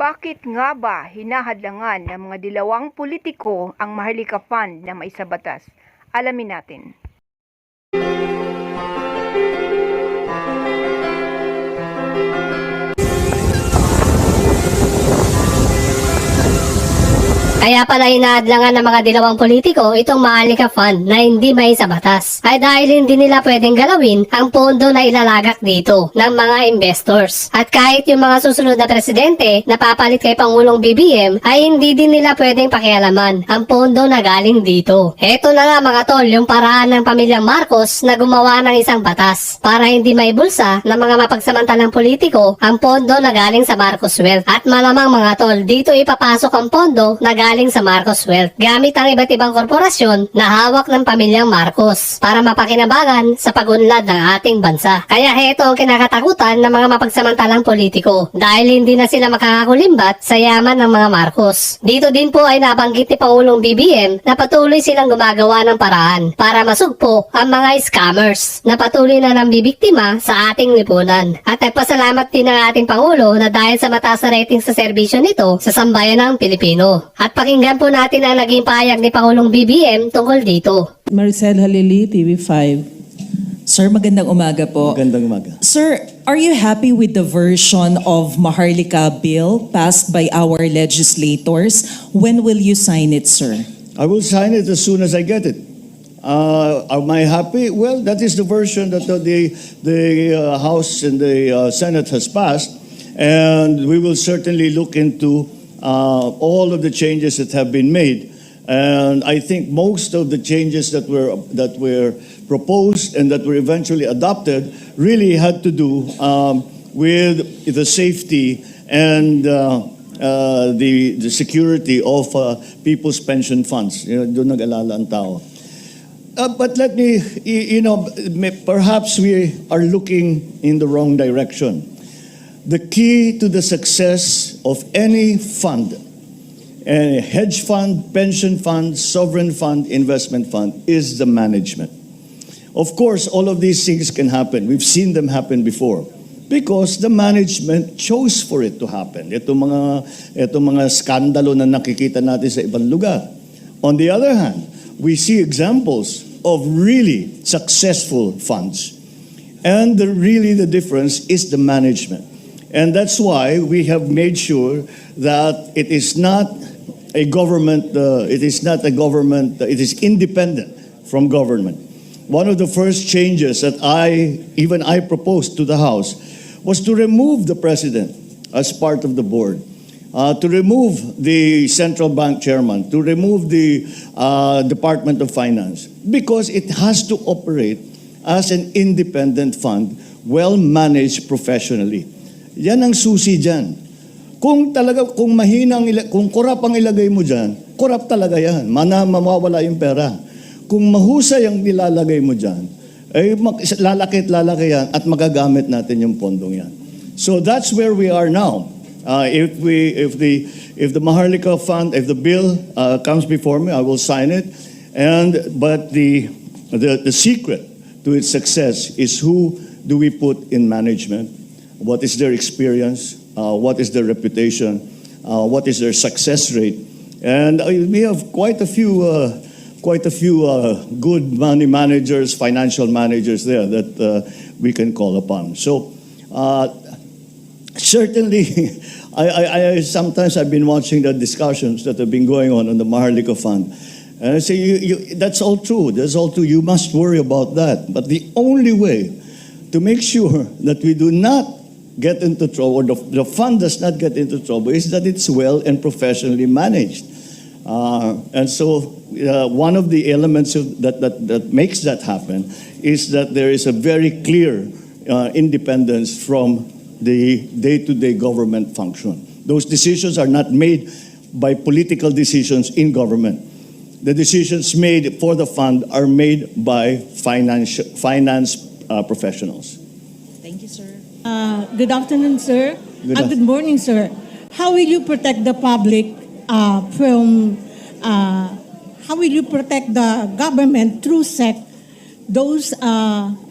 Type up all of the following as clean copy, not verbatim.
Bakit nga ba hinahadlangan ng mga dilawang politiko ang Maharlika Fund na Maisabatas? Alamin natin. Kaya pala hinahadlangan ng mga dilawang politiko itong Maharlika Fund na hindi may sa batas. Ay dahil hindi nila pwedeng galawin ang pondo na ilalagak dito ng mga investors. At kahit yung mga susunod na presidente na papalit kay Pangulong BBM ay hindi din nila pwedeng pakialaman ang pondo na galing dito. Eto na nga mga tol, yung paraan ng pamilyang Marcos na gumawa ng isang batas para hindi may bulsa ng mga mapagsamantalang politiko ang pondo na galing sa Marcos Wealth. At malamang mga tol, dito ipapasok ang pondo na galing sa Marcos Wealth gamit ang iba't ibang korporasyon na hawak ng pamilyang Marcos para mapakinabangan sa pagunlad ng ating bansa. Kaya heto ang kinakatakutan ng mga mapagsamantalang politiko dahil hindi na sila makakakulimbat sa yaman ng mga Marcos. Dito din po ay nabanggit ni Pangulong BBM na patuloy silang gumagawa ng paraan para masugpo ang mga scammers na patuloy na nambibiktima sa ating lipunan. At nagpasalamat din ng ating Pangulo na dahil sa mataas na rating sa serbisyo nito sa sambayan ng Pilipino. At pakinggan po natin ang naging pahayag ni Pangulong BBM tungkol dito. Maricel Halili, TV5. Sir, magandang umaga po. Magandang umaga. Sir, are you happy with the version of Maharlika bill passed by our legislators? When will you sign it, sir? I will sign it as soon as I get it. Am I happy? Well, that is the version that the House and the Senate has passed, and we will certainly look into all of the changes that have been made. And I think most of the changes that were proposed and that were eventually adopted really had to do with the safety and the security of people's pension funds. Doon nag-alala ang tao. But let me, perhaps we are looking in the wrong direction. The key to the success of any fund, a hedge fund, pension fund, sovereign fund, investment fund, is the management. Of course, all of these things can happen. We've seen them happen before because the management chose for it to happen. Ito mga skandalo na nakikita natin sa ibang lugar. On the other hand, we see examples of really successful funds. And really the difference is the management. And that's why we have made sure that it is not a government, it is independent from government. One of the first changes that I proposed to the House was to remove the president as part of the board, to remove the central bank chairman, to remove the Department of Finance, because it has to operate as an independent fund, well managed professionally. Yan ang susi dyan. Kung korap ang ilagay mo dyan, korap talaga yan. Mawawala yung pera. Kung mahusay ang nilalagay mo dyan, ay lalaki yan at magagamit natin yung pondong yan. So that's where we are now. If the Maharlika Fund, if the bill comes before me, I will sign it. But the secret to its success is who do we put in management? What is their experience? What is their reputation? What is their success rate? And we have quite a few good money managers, financial managers there that we can call upon. So certainly, sometimes I've been watching the discussions that have been going on the Maharlika Fund. And I say, that's all true. That's all true. You must worry about that. But the only way to make sure that we do not get into trouble, or the fund does not get into trouble, is that it's well and professionally managed. And so one of the elements that makes that happen is that there is a very clear independence from the day-to-day government function. Those decisions are not made by political decisions in government. The decisions made for the fund are made by finance professionals. Thank you, sir. Good afternoon, sir. Good morning, sir. How will you protect the public how will you protect the government through SEC those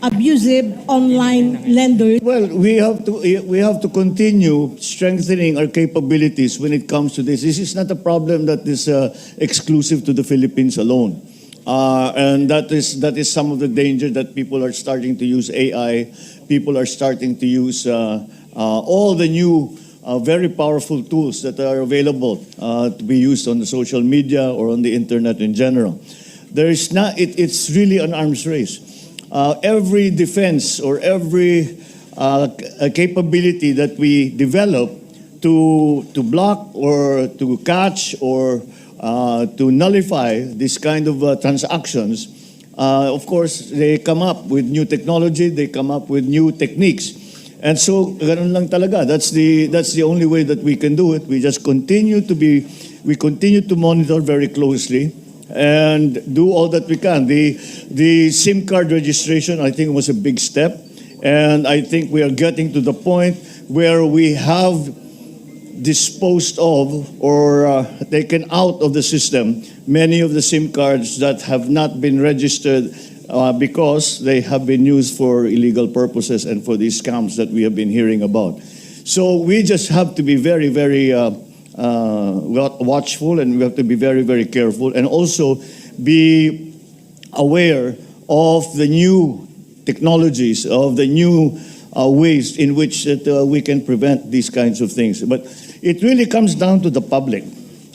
abusive online lenders? Well, we have to continue strengthening our capabilities when it comes to this. This is not a problem that is exclusive to the Philippines alone. And that is some of the danger that people are starting to use AI. People are starting to use all the new very powerful tools that are available to be used on the social media or on the internet in general. It's really an arms race. Every defense or every capability that we develop to block or to catch or to nullify this kind of transactions, of course, they come up with new technology, they come up with new techniques. And so, ganun lang talaga. That's the only way that we can do it. We just continue to monitor very closely and do all that we can. The SIM card registration, I think, was a big step. And I think we are getting to the point where we have disposed of or taken out of the system many of the SIM cards that have not been registered because they have been used for illegal purposes and for these scams that we have been hearing about. So we just have to be very, very watchful, and we have to be very, very careful, and also be aware of the new technologies, of the new ways in which we can prevent these kinds of things. But it really comes down to the public.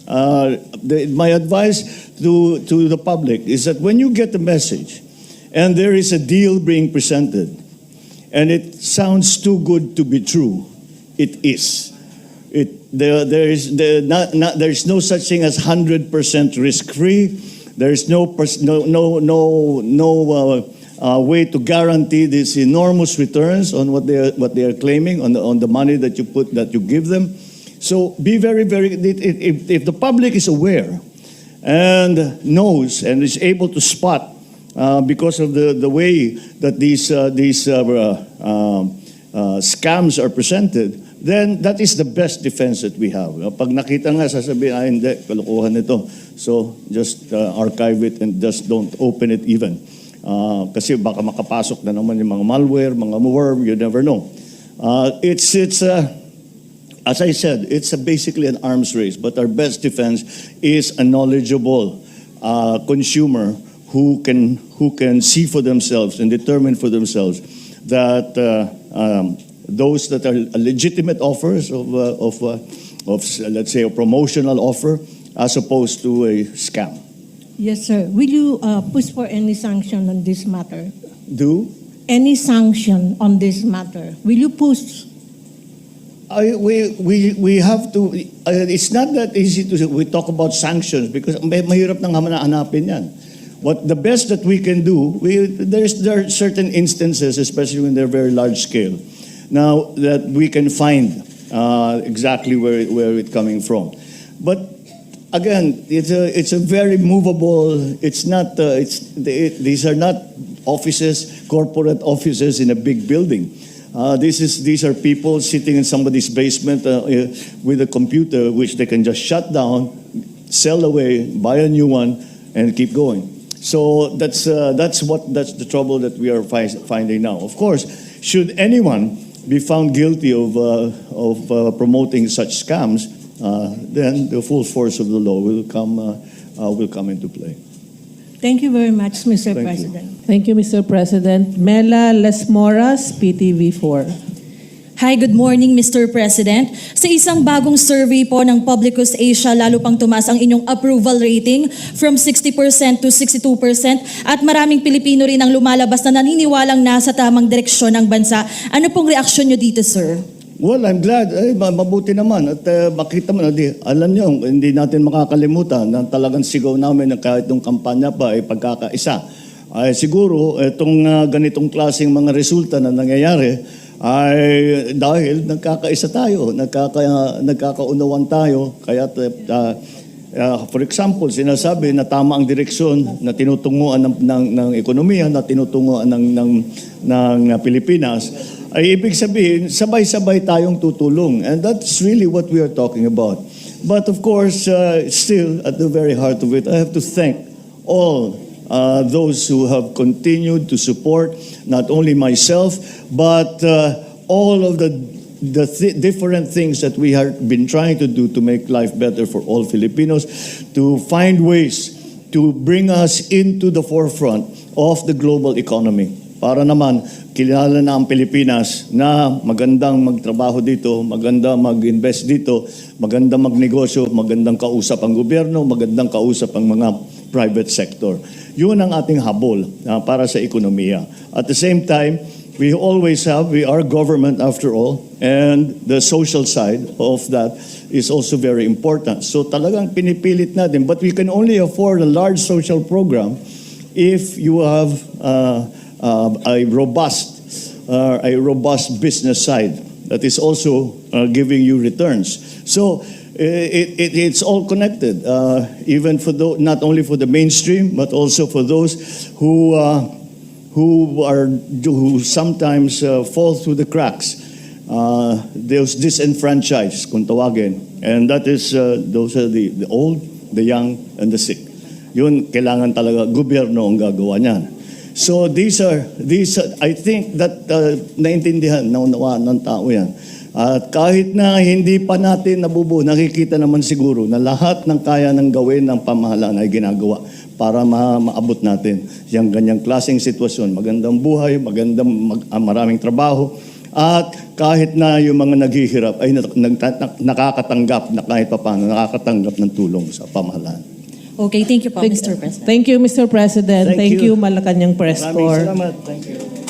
My advice to the public is that when you get the message and there is a deal being presented and it sounds too good to be true, it is. There is no such thing as 100% risk-free. There is no way to guarantee these enormous returns on what they are claiming on the money that you give them. So be very, very. If the public is aware and knows and is able to spot because of the way that these scams are presented, then that is the best defense that we have. Pag nakita nga, sasabihin, hindi, kalokohan nito. So just archive it and just don't open it even. Kasi baka makapasok na naman yung mga malware, mga worm, you never know. As I said, it's basically an arms race, but our best defense is a knowledgeable consumer who can see for themselves and determine for themselves that those that are legitimate offers of let's say a promotional offer as opposed to a scam. Yes, sir. Will you push for any sanction on this matter? Do? Any sanction on this matter? Will you push? We have to. It's not that easy to. We talk about sanctions because mahirap nang hanapin yan. What the best that we can do, there are certain instances, especially when they're very large scale, now that we can find exactly where it's coming from. But again, it's a very movable. It's not. These are not offices, corporate offices in a big building. These are people sitting in somebody's basement with a computer, which they can just shut down, sell away, buy a new one, and keep going. So that's the trouble that we are finding now. Of course, should anyone be found guilty of promoting such scams, then the full force of the law will come into play. Thank you very much, Mr. Thank you. President. Thank you, Mr. President. Mela Lesmoras, PTV4. Hi, good morning, Mr. President. Sa isang bagong survey po ng Publicus Asia, lalo pang tumaas ang inyong approval rating from 60% to 62% at maraming Pilipino rin ang lumalabas na naniniwalang nasa tamang direksyon ng bansa. Ano pong reaksyon nyo dito, sir? Well, I'm glad. Mabuti naman. At makita mo na, alam niyo, hindi natin makakalimutan na talagang sigaw namin na kahit nung kampanya pa ay pagkakaisa. Ay siguro, itong ganitong klaseng mga resulta na nangyayari ay dahil nagkakaisa tayo, nagkakaunawan tayo. Kaya, for example, sinasabi na tama ang direksyon na tinutunguan ng ekonomiya, na tinutunguan ng Pilipinas, ay ibig sabihin, sabay-sabay tayong tutulong. And that's really what we are talking about. But of course, still, at the very heart of it, I have to thank all those who have continued to support not only myself, but all of the different things that we have been trying to do to make life better for all Filipinos, to find ways to bring us into the forefront of the global economy. Para naman, kilala na ang Pilipinas na magandang magtrabaho dito, magandang mag-invest dito, magandang magnegosyo, magandang kausap ang gobyerno, magandang kausap ang mga private sector. Yun ang ating habol para sa ekonomiya. At the same time, we are government after all, and the social side of that is also very important. So talagang pinipilit natin, but we can only afford a large social program if you have a robust business side that is also giving you returns. So it's all connected, even for not only for the mainstream, but also for those who sometimes fall through the cracks. Those disenfranchised, kung tawagin, and that is those are the old, the young, and the sick. Yun, kailangan talaga gobyerno ang gagawa niyan. So these are I think that naintindihan, naunawaan ng tao yan. At kahit na hindi pa natin nabubuo, nakikita naman siguro na lahat ng kaya ng gawin ng pamahalaan ay ginagawa para maabot natin yung ganyang klaseng sitwasyon. Magandang buhay, maraming trabaho, at kahit na yung mga naghihirap ay nakakatanggap na kahit paano, nakakatanggap ng tulong sa pamahalaan. Okay, thank you po, Mr. President. Thank you, Mr. President. Thank you, Malacanang Press Maraming Corps. salamat. Thank you.